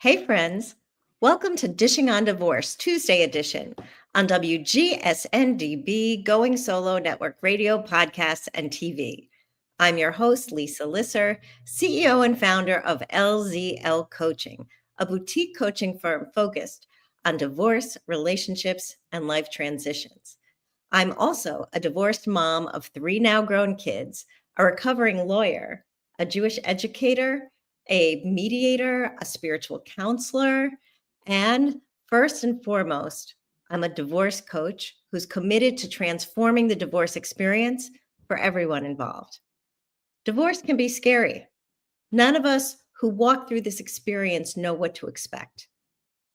Hey, friends. Welcome to Dishing on Divorce, Tuesday edition on WGSN-DB, Going Solo Network Radio, Podcasts, and TV. I'm your host, Lisa Lisser, CEO and founder of LZL Coaching, a boutique coaching firm focused on divorce, relationships, and life transitions. I'm also a divorced mom of 3 now grown kids, a recovering lawyer, a Jewish educator, a mediator, a spiritual counselor, and first and foremost, I'm a divorce coach who's committed to transforming the divorce experience for everyone involved. Divorce can be scary. None of us who walk through this experience know what to expect.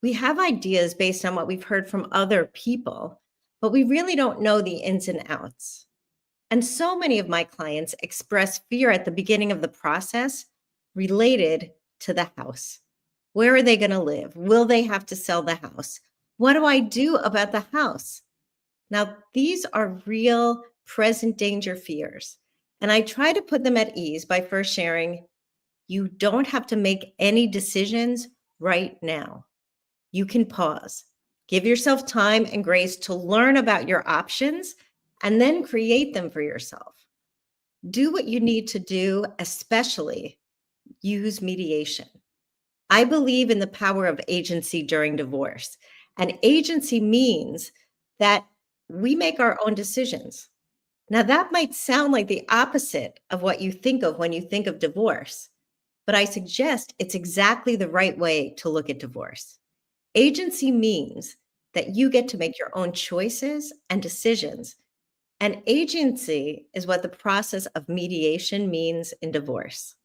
We have ideas based on what we've heard from other people, but we really don't know the ins and outs. And so many of my clients express fear at the beginning of the process related to the house. Where are they going to live? Will they have to sell the house? What do I do about the house? Now, these are real present danger fears. And I try to put them at ease by first sharing, you don't have to make any decisions right now. You can pause, give yourself time and grace to learn about your options and then create them for yourself. Do what you need to do, especially use mediation. I believe in the power of agency during divorce. And agency means that we make our own decisions. Now, that might sound like the opposite of what you think of when you think of divorce, but I suggest it's exactly the right way to look at divorce. Agency means that you get to make your own choices and decisions. And agency is what the process of mediation means in divorce.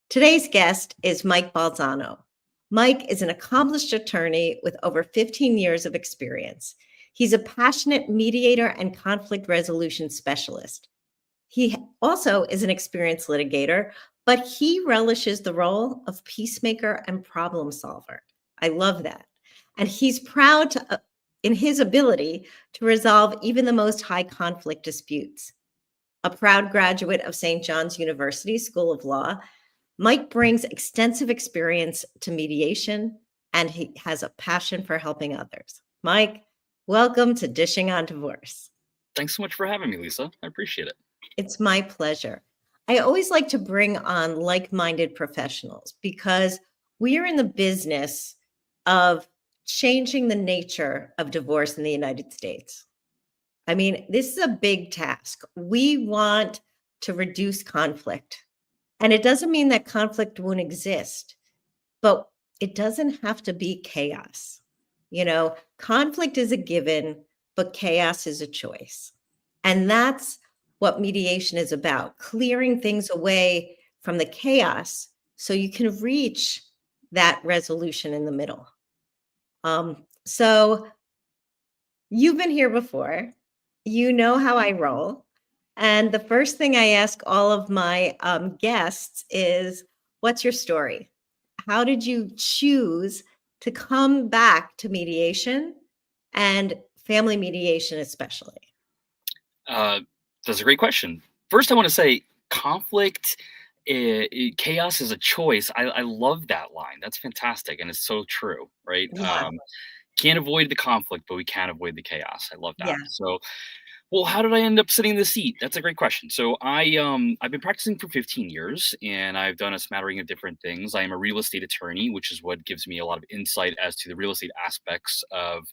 Today's guest is Mike Balzano. Mike is an accomplished attorney with over 15 years of experience. He's a passionate mediator and conflict resolution specialist. He also is an experienced litigator, but he relishes the role of peacemaker and problem solver. I love that. And he's proud in his ability to resolve even the most high conflict disputes. A proud graduate of St. John's University School of Law, Mike brings extensive experience to mediation, and he has a passion for helping others. Mike, welcome to Dishing on Divorce. Thanks so much for having me, Lisa. I appreciate it. It's my pleasure. I always like to bring on like-minded professionals because we are in the business of changing the nature of divorce in the United States. I mean, this is a big task. We want to reduce conflict. And it doesn't mean that conflict won't exist, but it doesn't have to be chaos. You know, conflict is a given, but chaos is a choice. And that's what mediation is about, clearing things away from the chaos so you can reach that resolution in the middle. So you've been here before. You know how I roll. And the first thing I ask all of my guests is, what's your story? How did you choose to come back to mediation and family mediation especially? That's a great question. First, I want to say conflict, chaos is a choice. I love that line. That's fantastic. And it's so true, right? Yeah. Can't avoid the conflict, but we can avoid the chaos. I love that. Yeah. So, well, how did I end up sitting in the seat? That's a great question. So I've been practicing for 15 years and I've done a smattering of different things. I am a real estate attorney, which is what gives me a lot of insight as to the real estate aspects of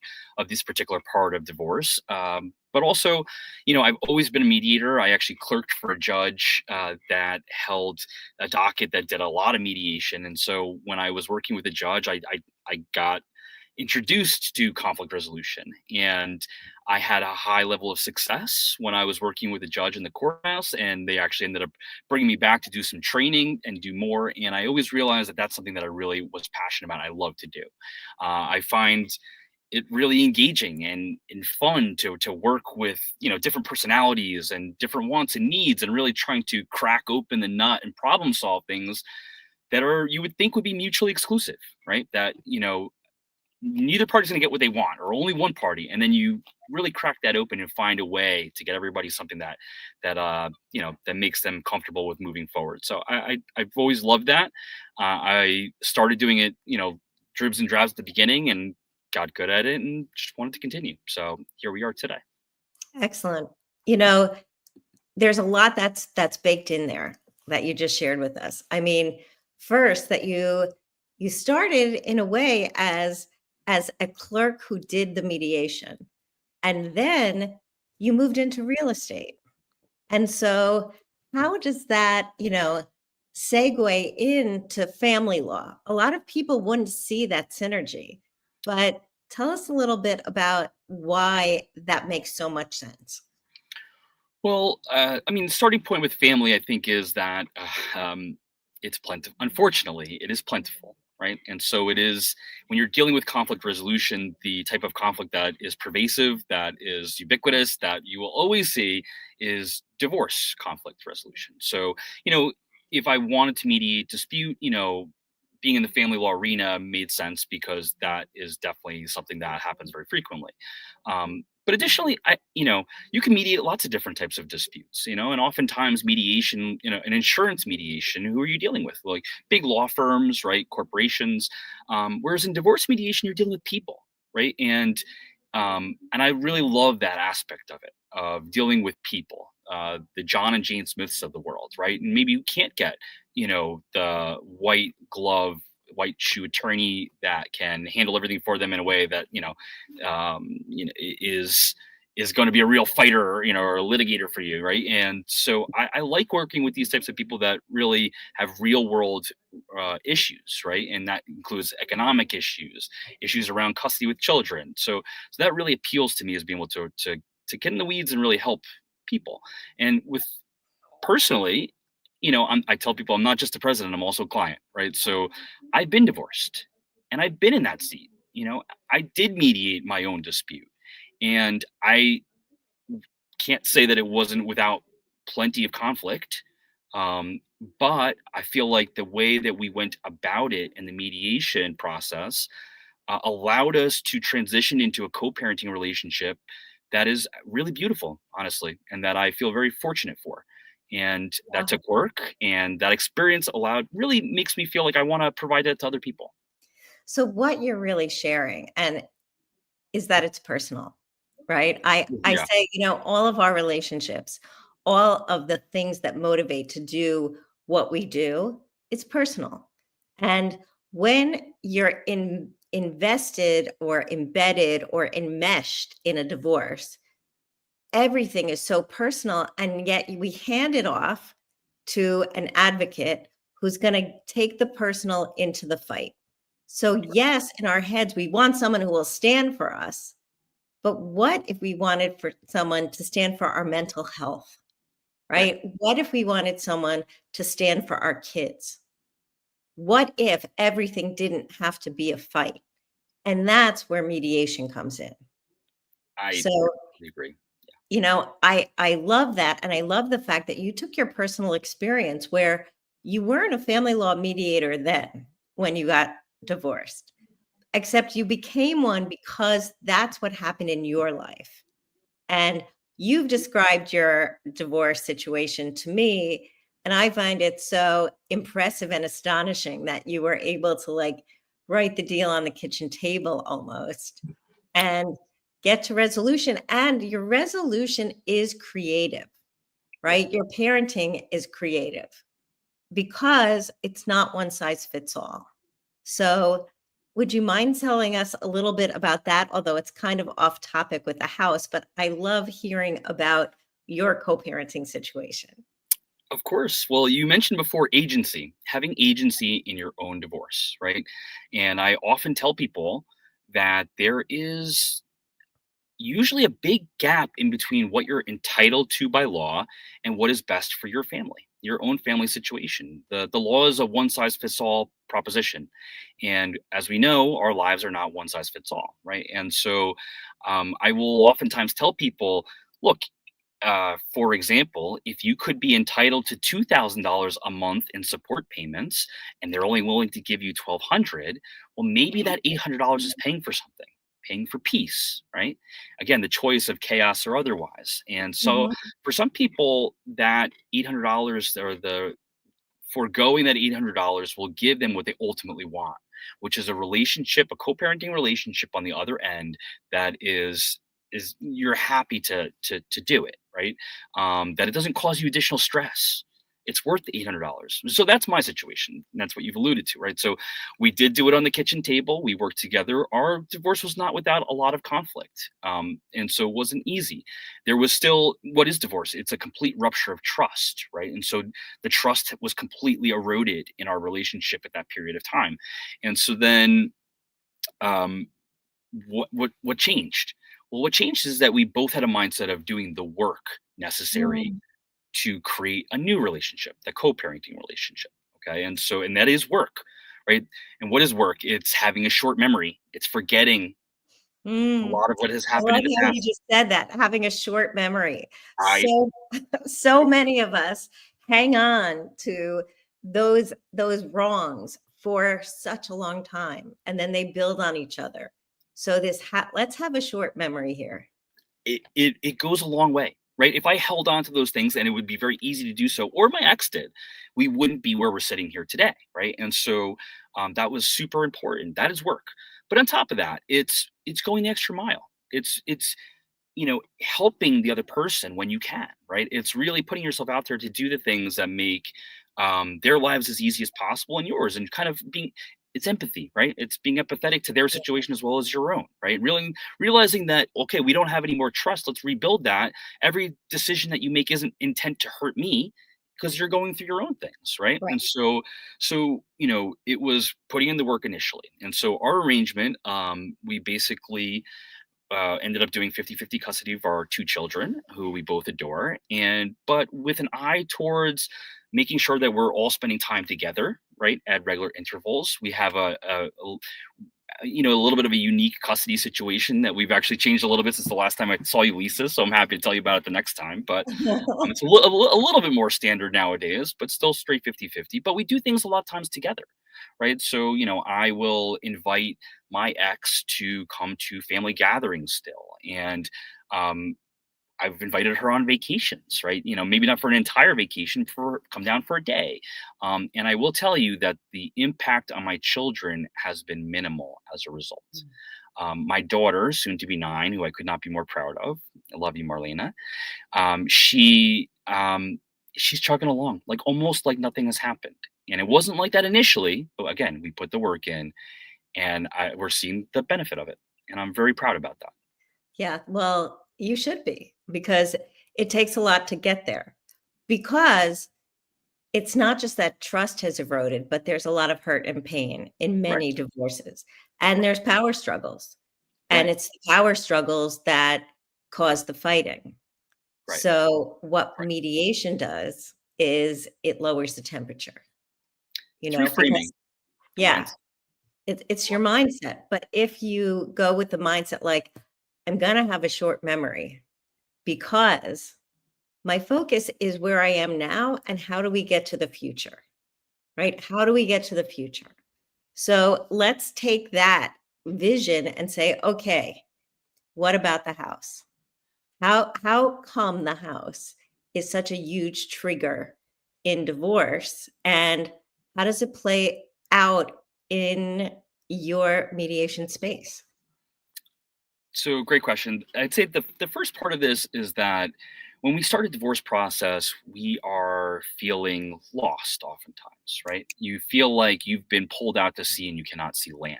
this particular part of divorce. But also, I've always been a mediator. I actually clerked for a judge that held a docket that did a lot of mediation. And so when I was working with a judge, I got introduced to conflict resolution, and I had a high level of success when I was working with a judge in the courthouse, and they actually ended up bringing me back to do some training and do more. And I always realized that that's something that I really was passionate about. I love to do. I find it really engaging and fun to work with different personalities and different wants and needs, and really trying to crack open the nut and problem solve things that are you would think would be mutually exclusive, right? That neither party's going to get what they want, or only one party, and then you really crack that open and find a way to get everybody something that that makes them comfortable with moving forward. So I've always loved that. I started doing it dribs and drabs at the beginning and got good at it and just wanted to continue. So here we are today. Excellent. You know, there's a lot that's baked in there that you just shared with us. I mean, first that you started in a way as a clerk who did the mediation, and then you moved into real estate. And so how does that, segue into family law? A lot of people wouldn't see that synergy, but tell us a little bit about why that makes so much sense. Well, I mean, the starting point with family, I think, is that it's plentiful. Unfortunately, it is plentiful, right? And so it is when you're dealing with conflict resolution, the type of conflict that is pervasive, that is ubiquitous, that you will always see is divorce conflict resolution. So, if I wanted to mediate dispute, being in the family law arena made sense because that is definitely something that happens very frequently. But additionally, you can mediate lots of different types of disputes, and oftentimes mediation, an insurance mediation, who are you dealing with? Like big law firms, right? Corporations. Whereas in divorce mediation, you're dealing with people, right? And I really love that aspect of it, of dealing with people, the John and Jane Smiths of the world, right? And maybe you can't get, the white glove, white shoe attorney that can handle everything for them in a way that is going to be a real fighter, or a litigator for you, right? And so I like working with these types of people that really have real world issues, right? And that includes economic issues around custody with children. So that really appeals to me, as being able to get in the weeds and really help people. And with personally, I tell people I'm not just a president, I'm also a client, right? So I've been divorced and I've been in that seat. I did mediate my own dispute, and I can't say that it wasn't without plenty of conflict. Um, but I feel like the way that we went about it in the mediation process allowed us to transition into a co-parenting relationship that is really beautiful, honestly, and that I feel very fortunate for. And that took work, and that experience really makes me feel like I want to provide that to other people. So what you're really sharing and is that it's personal, right? I Yeah, say, all of our relationships, all of the things that motivate to do what we do, it's personal. And when you're invested or embedded or enmeshed in a divorce, everything is so personal, and yet we hand it off to an advocate who's going to take the personal into the fight. So yes, in our heads, we want someone who will stand for us. But what if we wanted for someone to stand for our mental health, right. right? What if we wanted someone to stand for our kids? What if everything didn't have to be a fight? And that's where mediation comes in. I So, totally agree. I love that, and I love the fact that you took your personal experience where you weren't a family law mediator then when you got divorced, except you became one because that's what happened in your life. And you've described your divorce situation to me, and I find it so impressive and astonishing that you were able to write the deal on the kitchen table almost and get to resolution. And your resolution is creative, Yeah. right? Your parenting is creative because it's not one size fits all. So, would you mind telling us a little bit about that? Although it's kind of off topic with the house, but I love hearing about your co parenting situation. Of course. Well, you mentioned before agency, having agency in your own divorce, right? And I often tell people that there is usually a big gap in between what you're entitled to by law and what is best for your family, your own family situation. The law is a one size fits all proposition. And as we know, our lives are not one size fits all, right? And so I will oftentimes tell people, look, for example, if you could be entitled to $2,000 a month in support payments, and they're only willing to give you 1,200, well, maybe that $800 is paying for something, paying for peace, right? Again, the choice of chaos or otherwise. And so, Mhm. for some people, that $800 or the foregoing that $800 will give them what they ultimately want, which is a relationship, a co-parenting relationship on the other end that is you're happy to do it, right? That it doesn't cause you additional stress. It's worth the $800. So that's my situation. And that's what you've alluded to, right? So we did do it on the kitchen table. We worked together. Our divorce was not without a lot of conflict. And so it wasn't easy. There was still, what is divorce? It's a complete rupture of trust, right? And so the trust was completely eroded in our relationship at that period of time. And so then what changed? Well, what changed is that we both had a mindset of doing the work necessary Mm. to create a new relationship, the co-parenting relationship. Okay. And that is work, right? And what is work? It's having a short memory. It's forgetting a Mm. lot of what has I happened like in the how you past. just said that, having a short memory. I So so many of us hang on to those wrongs for such a long time, and then they build on each other. So let's have a short memory here. it goes a long way, right? If I held on to those things, and it would be very easy to do so, or my ex did, we wouldn't be where we're sitting here today, right? And so that was super important. That is work. But on top of that, it's going the extra mile. It's helping the other person when you can, right? It's really putting yourself out there to do the things that make their lives as easy as possible and yours, and kind of it's empathy, right? It's being empathetic to their situation as well as your own, right? Really realizing that, okay, we don't have any more trust. Let's rebuild that. Every decision that you make isn't intent to hurt me because you're going through your own things, right? Right. And so it was putting in the work initially. And so our arrangement, we basically ended up doing 50-50 custody of our two children who we both adore, and but with an eye towards making sure that we're all spending time together, right, at regular intervals. We have a little bit of a unique custody situation that we've actually changed a little bit since the last time I saw you, Lisa, so I'm happy to tell you about it the next time. But it's a little bit more standard nowadays, but still straight 50-50. But we do things a lot of times together, right? So, I will invite my ex to come to family gatherings still. And um, I've invited her on vacations, right? Maybe not for an entire vacation, for come down for a day. And I will tell you that the impact on my children has been minimal as a result. My daughter, soon to be 9, who I could not be more proud of. I love you, Marlena. She's chugging along, like almost like nothing has happened. And it wasn't like that initially, but again, we put the work in, and we're seeing the benefit of it. And I'm very proud about that. Yeah, well, you should be, because it takes a lot to get there. Because it's not just that trust has eroded, but there's a lot of hurt and pain in Right, many divorces. And there's power struggles. And right, it's the power struggles that cause the fighting. right, So what right. mediation does is it lowers the temperature, It's because reframing the yeah, mindset. it's your mindset. But if you go with the mindset like, I'm gonna have a short memory because my focus is where I am now and how do we get to the future, right? How do we get to the future? So let's take that vision and say, okay, what about the house? How come the house is such a huge trigger in divorce, and how does it play out in your mediation space? So great question. I'd say the first part of this is that when we start a divorce process, we are feeling lost oftentimes, right? You feel like you've been pulled out to sea and you cannot see land.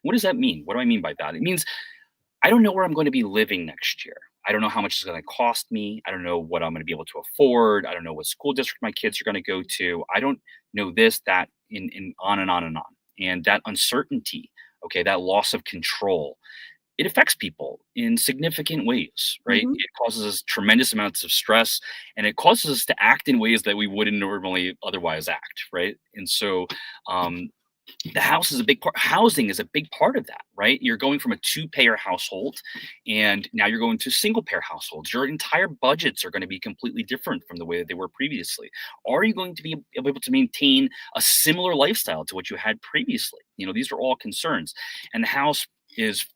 What does that mean? What do I mean by that? It means I don't know where I'm going to be living next year. I don't know how much it's going to cost me. I don't know what I'm going to be able to afford. I don't know what school district my kids are going to go to. I don't know this, that, in on and on and on. And that uncertainty, okay, that loss of control, it affects people in significant ways, right? Mhm. It causes us tremendous amounts of stress, and it causes us to act in ways that we wouldn't normally otherwise act, right? And so, um, the house is a big part. Housing is a big part of that, right? You're going from a two-payer household, and now you're going to single-payer households. Your entire budgets are going to be completely different from the way that they were previously. Are you going to be able to maintain a similar lifestyle to what you had previously? These are all concerns, and the house is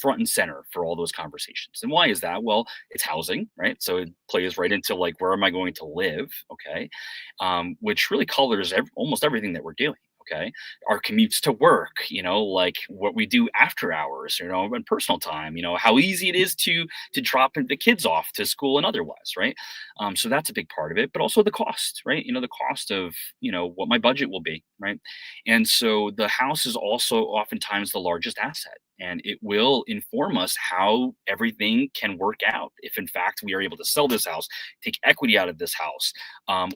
front and center for all those conversations. And why is that? Well, it's housing, right? So it plays right into like, where am I going to live? Okay, which really colors almost everything that we're doing. Okay, our commutes to work, like what we do after hours, and personal time, how easy it is to drop the kids off to school and otherwise, right? So that's a big part of it, but also the cost, right? The cost of what my budget will be, right? And so the house is also oftentimes the largest asset, and it will inform us how everything can work out if, in fact, we are able to sell this house, take equity out of this house,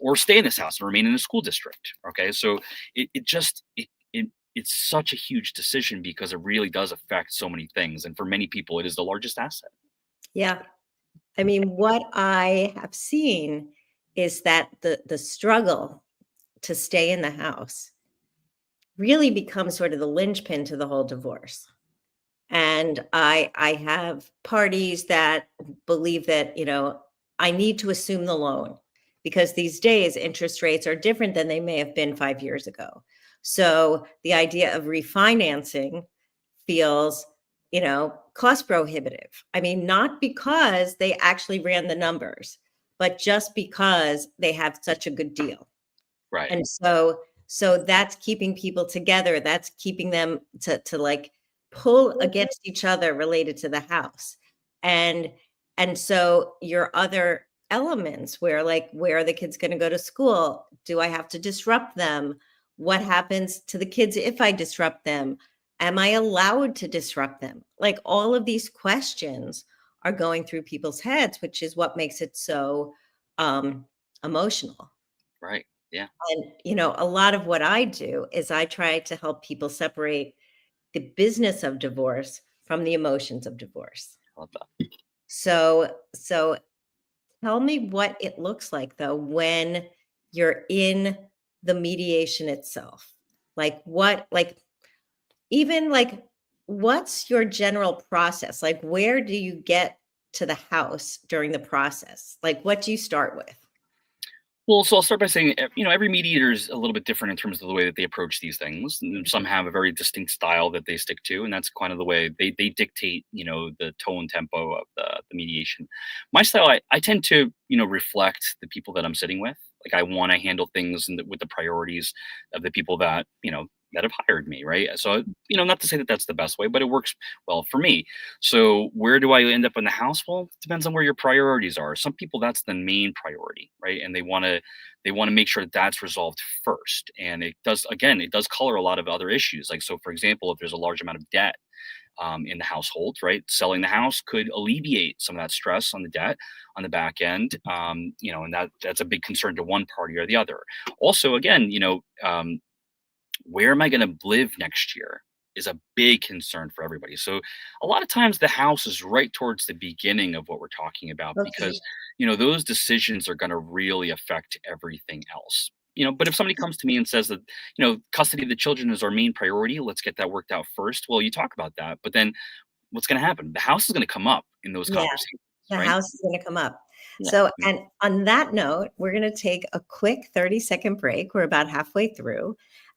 or stay in this house and remain in a school district. Okay, so it's such a huge decision because it really does affect so many things, and for many people, it is the largest asset. Yeah. I mean, what I have seen is that the struggle to stay in the house really becomes sort of the linchpin to the whole divorce. And I have parties that believe that, I need to assume the loan because these days interest rates are different than they may have been 5 years ago. So the idea of refinancing feels, cost prohibitive. I mean, not because they actually ran the numbers, but just because they have such a good deal. Right. And so that's keeping people together. That's keeping them to like pull against each other related to the house. And so your other elements where are the kids going to go to school? Do I have to disrupt them? What happens to the kids if I disrupt them? Am I allowed to disrupt them? Like all of these questions are going through people's heads, which is what makes it so emotional. Right. Yeah. And, a lot of what I do is I try to help people separate the business of divorce from the emotions of divorce. I love that. So tell me what it looks like though when you're in the mediation itself. What's your general process? Like, where do you get to the house during the process? Like, what do you start with? Well, so I'll start by saying, every mediator is a little bit different in terms of the way that they approach these things. And some have a very distinct style that they stick to, and that's kind of the way they dictate, the tone tempo of the mediation. My style, I tend to, reflect the people that I'm sitting with. Like I want to handle things with the priorities of the people that, that have hired me, right? So, not to say that that's the best way, but it works well for me. So where do I end up in the house? Well, it depends on where your priorities are. Some people, that's the main priority, right? And they want to make sure that that's resolved first. And it does color a lot of other issues. Like, so for example, if there's a large amount of debt in the household, right? Selling the house could alleviate some of that stress on the debt on the back end, and that's a big concern to one party or the other. Also, again, where am I going to live next year is a big concern for everybody. So a lot of times the house is right towards the beginning of what we're talking about because, those decisions are going to really affect everything else. But if somebody comes to me and says that, custody of the children is our main priority, let's get that worked out first. Well, you talk about that, but then what's going to happen? The house is going to come up in those conversations. The right? house is going to come up. Yeah. So, and on that note, we're going to take a quick 30-second break. We're about halfway through,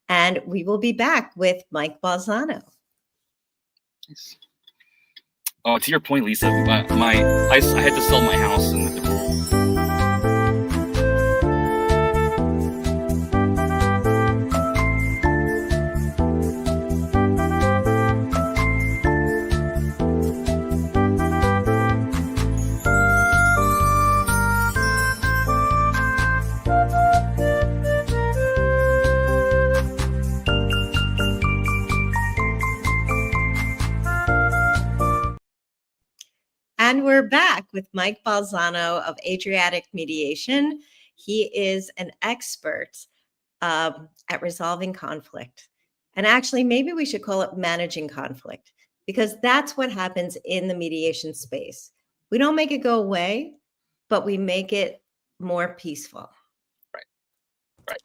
and we will be back with Mike Balzano. Nice. Oh, to your point, Lisa, I had to sell my house in the divorce. And we're back with Mike Balzano of Adriatic Mediation. He is an expert at resolving conflict. And actually, maybe we should call it managing conflict, because that's what happens in the mediation space. We don't make it go away, but we make it more peaceful. Right.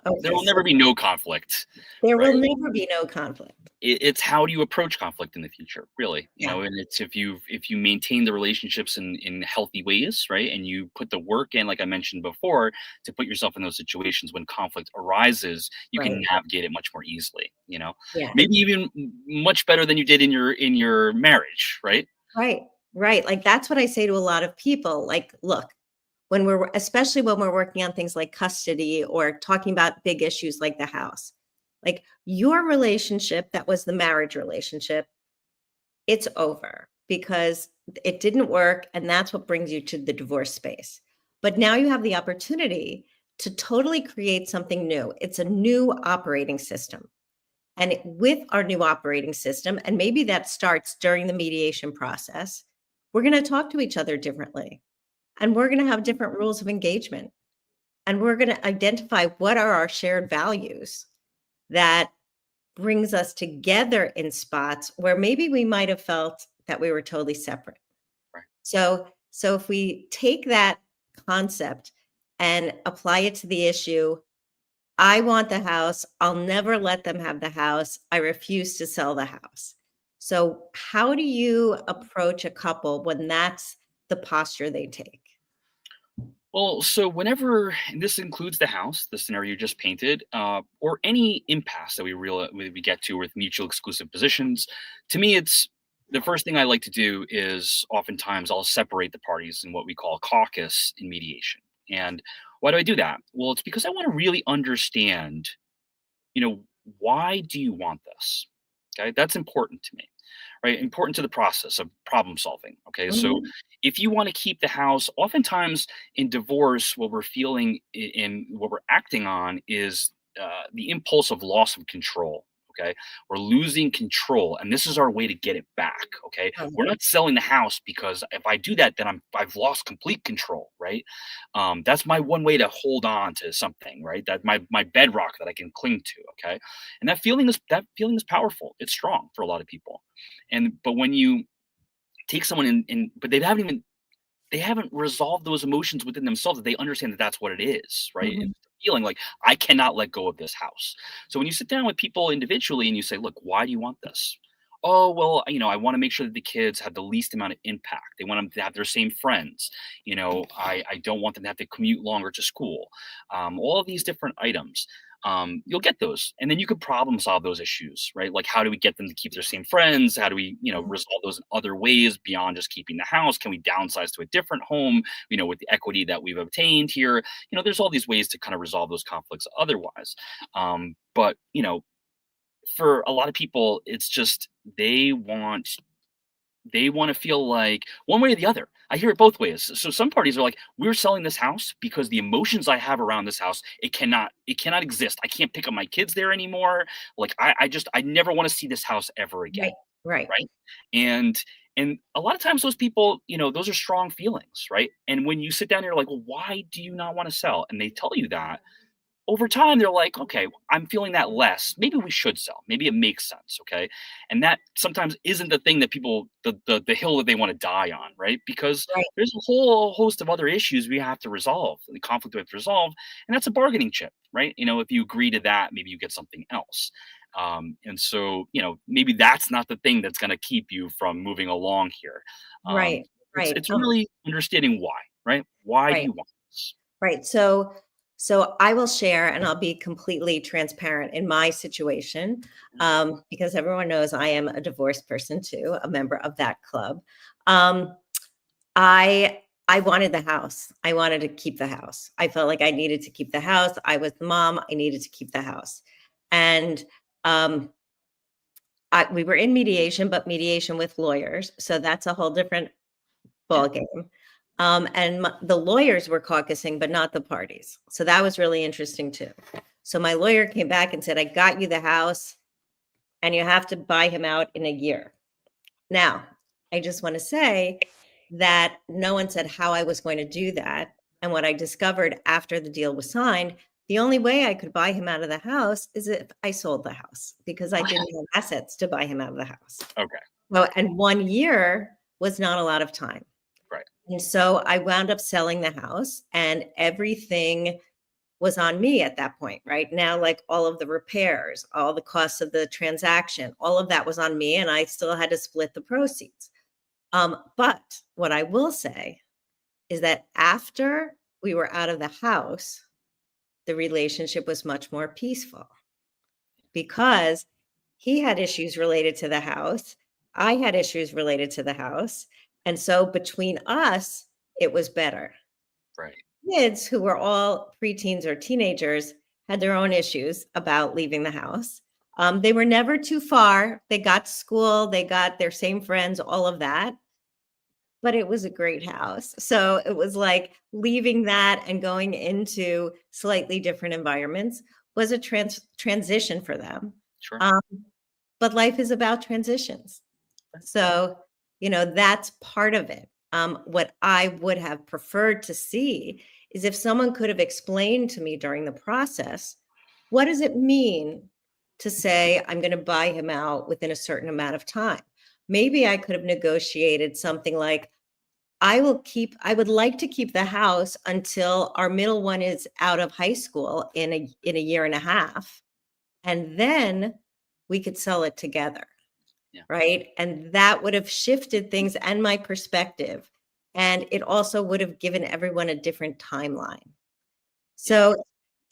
Okay, there will never be no conflict. There will never be no conflict. it's how do you approach conflict in the future, really, Yeah. and it's if you maintain the relationships in healthy ways, right, and you put the work in, like I mentioned before, to put yourself in those situations when conflict arises, you can Right. navigate it much more easily, Yeah. maybe even much better than you did in your marriage, right? Right. Right. Like that's what I say to a lot of people. Like, look, especially when we're working on things like custody or talking about big issues like the house, like your relationship, that was the marriage relationship, it's over because it didn't work. And that's what brings you to the divorce space. But now you have the opportunity to totally create something new. It's a new operating system. And with our new operating system, and maybe that starts during the mediation process, we're going to talk to each other differently. And we're going to have different rules of engagement. And we're going to identify what are our shared values that brings us together in spots where maybe we might have felt that we were totally separate. Right. So if we take that concept and apply it to the issue, I want the house. I'll never let them have the house. I refuse to sell the house. So how do you approach a couple when that's the posture they take? Well, so whenever, and this includes the house, the scenario you just painted, or any impasse that we get to with mutual exclusive positions, to me, it's the first thing I like to do is oftentimes I'll separate the parties in what we call a caucus in mediation. And why do I do that? Well, it's because I want to really understand, you know, why do you want this? Okay, that's important to me, right? Important to the process of problem solving. Okay, so Mhm. if you want to keep the house, oftentimes in divorce, what we're feeling in what we're acting on is the impulse of loss of control. Okay, we're losing control, and this is our way to get it back. Okay, we're not selling the house because if I do that, then I've lost complete control. Right, that's my one way to hold on to something. Right, that my bedrock that I can cling to. Okay, and that feeling is powerful. It's strong for a lot of people, but when you take someone but they haven't resolved those emotions within themselves that they understand that that's what it is, right? Mhm. It's the feeling like I cannot let go of this house. So when you sit down with people individually and you say, look, why do you want this? Oh, well, I want to make sure that the kids have the least amount of impact. They want them to have their same friends. I don't want them to have to commute longer to school. All of these different items. You'll get those, and then you could problem solve those issues, right? Like, how do we get them to keep their same friends? How do we, Mhm. resolve those in other ways beyond just keeping the house? Can we downsize to a different home? With the equity that we've obtained here, there's all these ways to kind of resolve those conflicts otherwise. But for a lot of people, it's just they want to feel like one way or the other. I hear it both ways. So some parties are like, we're selling this house because the emotions I have around this house, it cannot exist. I can't pick up my kids there anymore. Like I never want to see this house ever again. Right. Right. Right. And a lot of times those people, those are strong feelings, right? And when you sit down, you're like, well, why do you not want to sell? And they tell you that over time they're like, okay, I'm feeling that less, maybe we should sell, maybe it makes sense. Okay, and that sometimes isn't the thing that people the hill that they want to die on, right? Because Right. there's a whole host of other issues we have to resolve, the conflict we have to resolve, and that's a bargaining chip, right? If you agree to that, maybe you get something else. And so maybe that's not the thing that's going to keep you from moving along here. um, Right. it's Right. it's really understanding why, right? Why do Right. you want this? Right. So I will share, and I'll be completely transparent in my situation, because everyone knows I am a divorced person too, a member of that club. Um, I wanted the house. I wanted to keep the house. I felt like I needed to keep the house. I was the mom. I needed to keep the house, and um, we were in mediation, but mediation with lawyers. So that's a whole different Yeah. ballgame. And the lawyers were caucusing, but not the parties. So that was really interesting too. So my lawyer came back and said, I got you the house and you have to buy him out in a year. Now, I just want to say that no one said how I was going to do that. And what I discovered after the deal was signed, the only way I could buy him out of the house is if I sold the house because I didn't have assets to buy him out of the house. Okay. So, and 1 year was not a lot of time. Right. And so I wound up selling the house and everything was on me at that point, right? Now, like all of the repairs, all the costs of the transaction, all of that was on me, and I still had to split the proceeds. But what I will say is that after we were out of the house, the relationship was much more peaceful because he had issues related to the house. I had issues related to the house. And so between us, it was better. Right. Kids who were all preteens or teenagers had their own issues about leaving the house. They were never too far. They got to school, they got their same friends, all of that. But it was a great house. So it was like leaving that and going into slightly different environments was a transition for them. Sure. Um, but life is about transitions. So, that's part of it. What I would have preferred to see is if someone could have explained to me during the process, what does it mean to say, I'm going to buy him out within a certain amount of time? Maybe I could have negotiated something like, I would like to keep the house until our middle one is out of high school in a year and a half. And then we could sell it together. Yeah. Right. And that would have shifted things and my perspective. And it also would have given everyone a different timeline. So,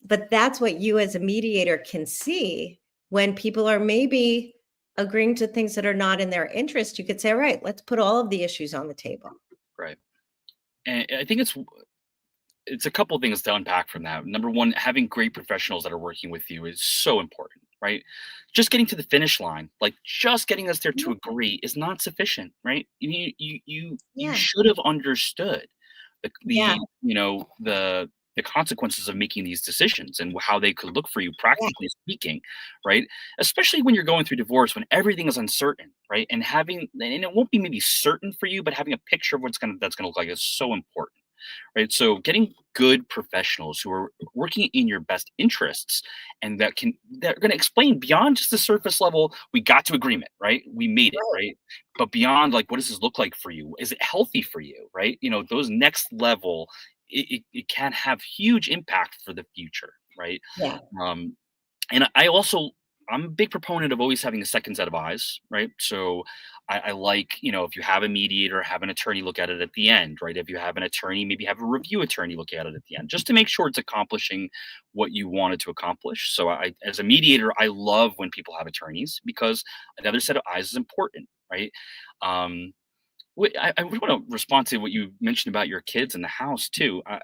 but that's what you as a mediator can see when people are maybe agreeing to things that are not in their interest. You could say, all right, let's put all of the issues on the table. Right. And I think it's a couple things to unpack from that. Number one, having great professionals that are working with you is so important, right? Just getting to the finish line, like just getting us there to agree is not sufficient, right? You Yeah. should have understood the Yeah. the consequences of making these decisions and how they could look for you practically speaking, right? Especially when you're going through divorce, when everything is uncertain, right? And it won't be maybe certain for you, but having a picture of that's gonna look like is so important. Right. So getting good professionals who are working in your best interests and that are going to explain beyond just the surface level, we got to agreement, right? We made it, right? But beyond like, what does this look like for you? Is it healthy for you? Right. Those next level, it can have huge impact for the future. Right. Yeah. And I'm a big proponent of always having a second set of eyes, right? So I like, if you have a mediator, have an attorney look at it at the end, right? If you have an attorney, maybe have a review attorney look at it at the end, just to make sure it's accomplishing what you wanted to accomplish. So as a mediator, I love when people have attorneys because another set of eyes is important, right? I would want to respond to what you mentioned about your kids in the house too. I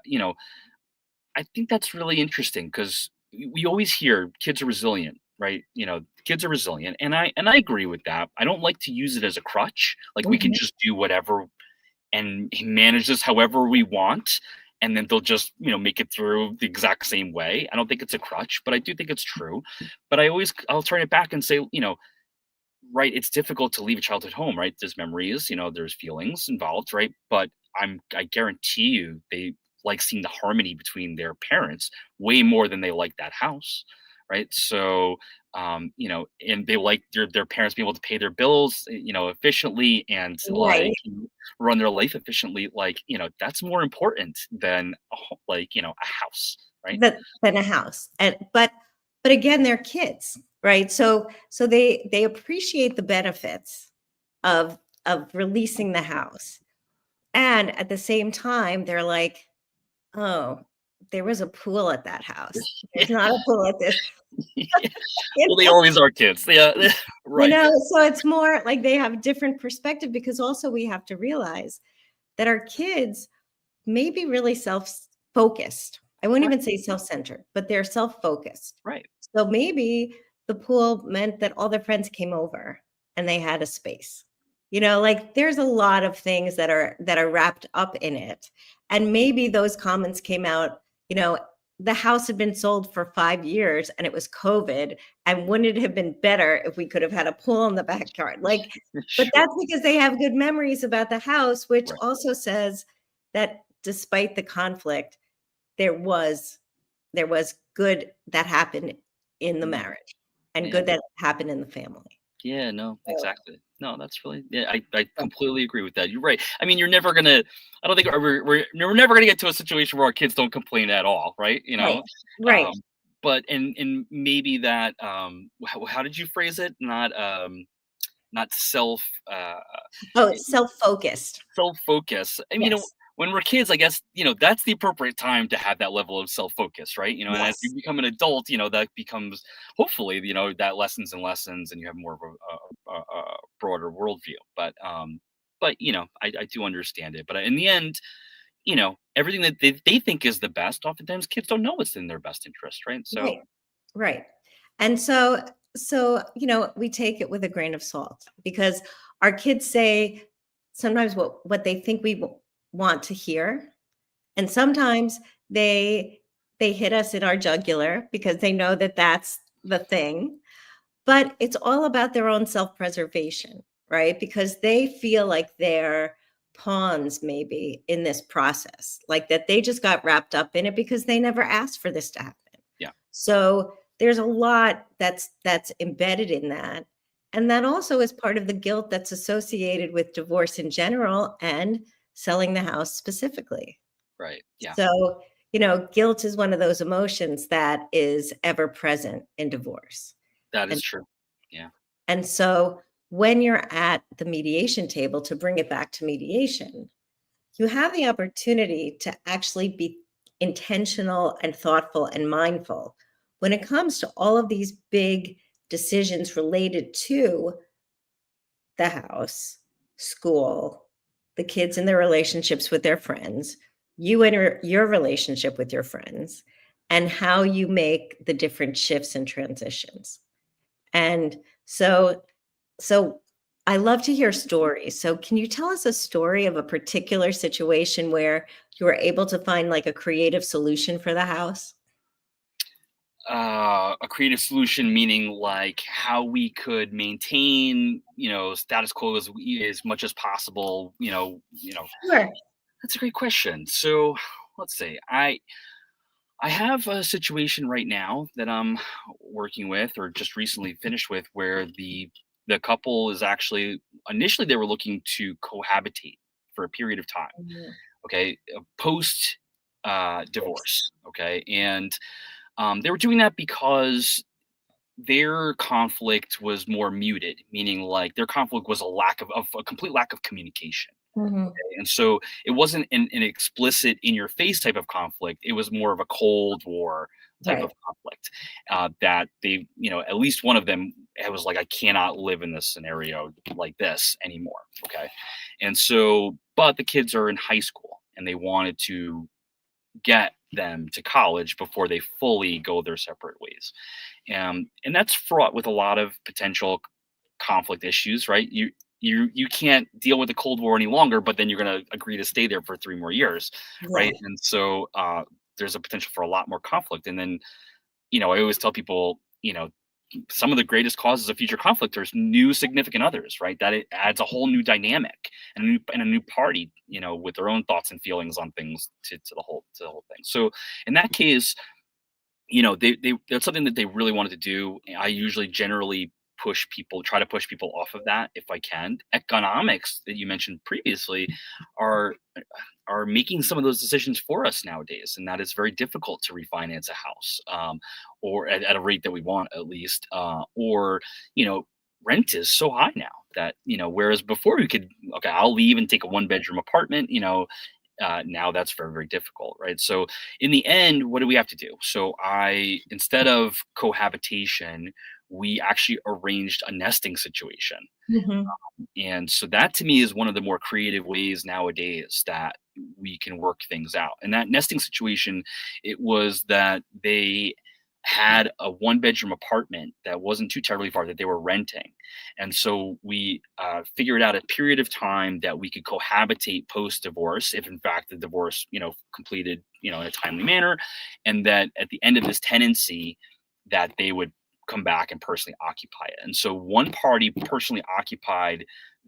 think that's really interesting because we always hear kids are resilient, right? Kids are resilient, and I agree with that. I don't like to use it as a crutch. Like we can just do whatever and manage this however we want, and then they'll just make it through the exact same way. I don't think it's a crutch, but I do think it's true. But I'll turn it back and say, right, it's difficult to leave a child at home, right? There's memories, there's feelings involved, right? But I guarantee you they like seeing the harmony between their parents way more than they like that house, right? So and they like their parents being able to pay their bills, efficiently and Right. run their life efficiently. Like, that's more important than a house, right? Than a house. But again, they're kids, right? So they appreciate the benefits of releasing the house. And at the same time, they're like, oh, there was a pool at that house. There's not a pool at this. Well, they always are kids. Yeah, right. So it's more like they have a different perspective because also we have to realize that our kids may be really self-focused. I wouldn't even say self-centered, but they're self-focused. Right. So maybe the pool meant that all their friends came over and they had a space. Like there's a lot of things that are wrapped up in it. And maybe those comments came out, the house had been sold for 5 years and it was COVID. And wouldn't it have been better if we could have had a pool in the backyard? Like, but that's because they have good memories about the house, which also says that despite the conflict, there was good that happened in the marriage and good that happened in the family. Yeah, no, So, exactly. No, that's really, yeah, I completely agree with that. You're right. I mean, you're never gonna. I don't think we're never gonna get to a situation where our kids don't complain at all, right? right, right. But and maybe that how did you phrase it? Not self Oh, it's self-focused. self-focus. I mean, Yes, when we're kids, I guess, that's the appropriate time to have that level of self-focus, right? And as you yes, become an adult, that becomes hopefully, that lessons and lessons, and you have more of a broader worldview. But I do understand it. But in the end, everything that they think is the best, oftentimes kids don't know what's in their best interest, right? So right, right. And we take it with a grain of salt because our kids say sometimes what they think we want to hear, and sometimes they they hit us in our jugular because they know that that's the thing. But it's all about their own self-preservation, right? Because they feel like they're pawns maybe in this process, like that they just got wrapped up in it because they never asked for this to happen. yeah, So there's a lot that's embedded in that. And that also is part of the guilt that's associated with divorce in general and selling the house specifically. right, yeah, So, guilt is one of those emotions that is ever present in divorce. that is And true. Yeah, and so when you're at the mediation table, to bring it back to mediation, you have the opportunity to actually be intentional and thoughtful and mindful when it comes to all of these big decisions related to the house, school, the kids and their relationships with their friends, you and your relationship with your friends, and how you make the different shifts and transitions. And so I love to hear stories. So can you tell us a story of a particular situation where you were able to find like a creative solution for the house? a creative solution meaning like how we could maintain status quo as much as possible. Sure. That's a great question. So let's see. I have a situation right now that I'm working with, or just recently finished with, where the couple is actually, initially they were looking to cohabitate for a period of time. Mhm. Okay, post Yes. divorce. Okay, and they were doing that because their conflict was more muted, meaning like their conflict was of a complete lack of communication. Mhm. And so it wasn't an explicit in your face type of conflict. It was more of a Cold War type Right. of conflict that they, at least one of them was like, I cannot live in this scenario like this anymore. Okay. And so, but the kids are in high school and they wanted to get them to college before they fully go their separate ways. And that's fraught with a lot of potential conflict issues, right? You can't deal with the Cold War any longer, but then you're going to agree to stay there for 3 more years, Yeah. right? And so there's a potential for a lot more conflict. And then I always tell people, some of the greatest causes of future conflict are new significant others, right? That it adds a whole new dynamic and a new party, with their own thoughts and feelings on things to the whole thing. So in that case, they that's something that they really wanted to do. I usually generally try to push people off of that if I can. Economics that you mentioned previously are making some of those decisions for us nowadays, and that is very difficult to refinance a house, or at a rate that we want at least, or rent is so high now that whereas before we could, okay, I'll leave and take a one bedroom apartment, now that's very, very difficult, right? So in the end, what do we have to do? So instead of cohabitation, we actually arranged a nesting situation. Mhm. And so that to me is one of the more creative ways nowadays that we can work things out. And that nesting situation, it was that they had a one bedroom apartment that wasn't too terribly far that they were renting. And so we figured out a period of time that we could cohabitate post divorce, if in fact the divorce, completed, in a timely manner. And that at the end of this tenancy, that they would come back and personally occupy it. And so one party personally occupied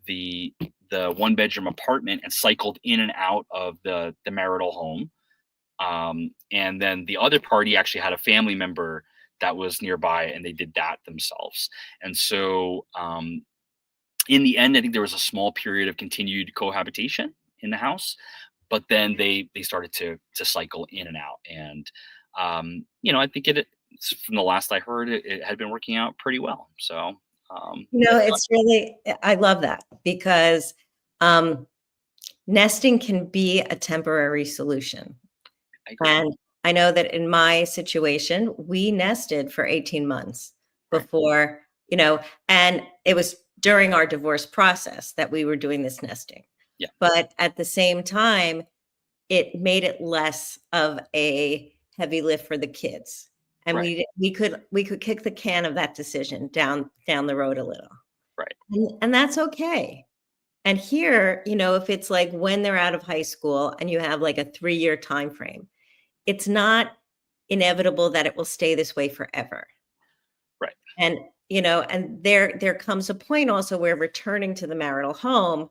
the the one bedroom apartment and cycled in and out of the marital home. And then the other party actually had a family member that was nearby, and they did that themselves. And so in the end, I think there was a small period of continued cohabitation in the house, but then they started to cycle in and out. And I think from the last I heard, it had been working out pretty well. So It's really, I love that because nesting can be a temporary solution. I agree. And I know that in my situation, we nested for 18 months Right. before, and it was during our divorce process that we were doing this nesting. Yeah. But at the same time, it made it less of a heavy lift for the kids. And Right. we could kick the can of that decision down the road a little. Right. And that's okay. And here, if it's like when they're out of high school and you have like a 3-year time frame, it's not inevitable that it will stay this way forever. Right. And, and there comes a point also where returning to the marital home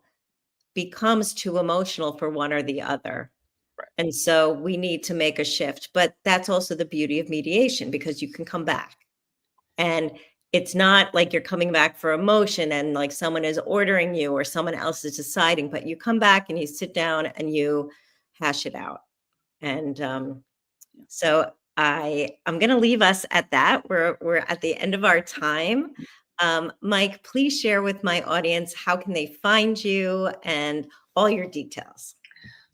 becomes too emotional for one or the other. Right. And so we need to make a shift. But that's also the beauty of mediation, because you can come back. And it's not like you're coming back for emotion and like someone is ordering you or someone else is deciding, but you come back and you sit down and you hash it out. And so I'm going to leave us at that. We're at the end of our time. Mike, please share with my audience, how can they find you and all your details?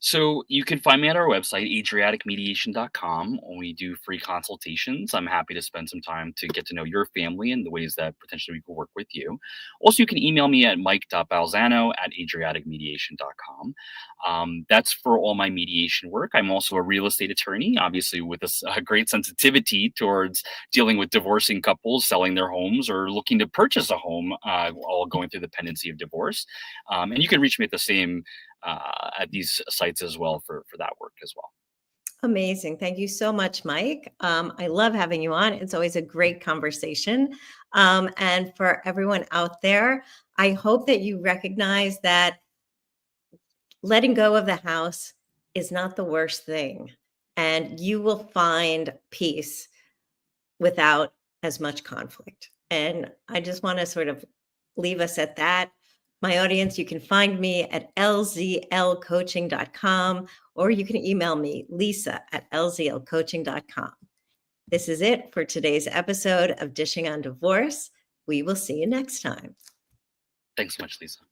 So you can find me at our website, adriaticmediation.com. We do free consultations. I'm happy to spend some time to get to know your family and the ways that potentially we could work with you. Also, you can email me at mike.balzano@adriaticmediation.com. That's for all my mediation work. I'm also a real estate attorney, obviously with a great sensitivity towards dealing with divorcing couples, selling their homes, or looking to purchase a home, all going through the pendency of divorce. And you can reach me at the same at these sites as well for that work as well. Amazing. Thank you so much, Mike. I love having you on. It's always a great conversation. And for everyone out there, I hope that you recognize that letting go of the house is not the worst thing. And you will find peace without as much conflict. And I just want to sort of leave us at that. My audience, you can find me at lzlcoaching.com, or you can email me, lisa@lzlcoaching.com. This is it for today's episode of Dishing on Divorce. We will see you next time. Thanks so much, Lisa.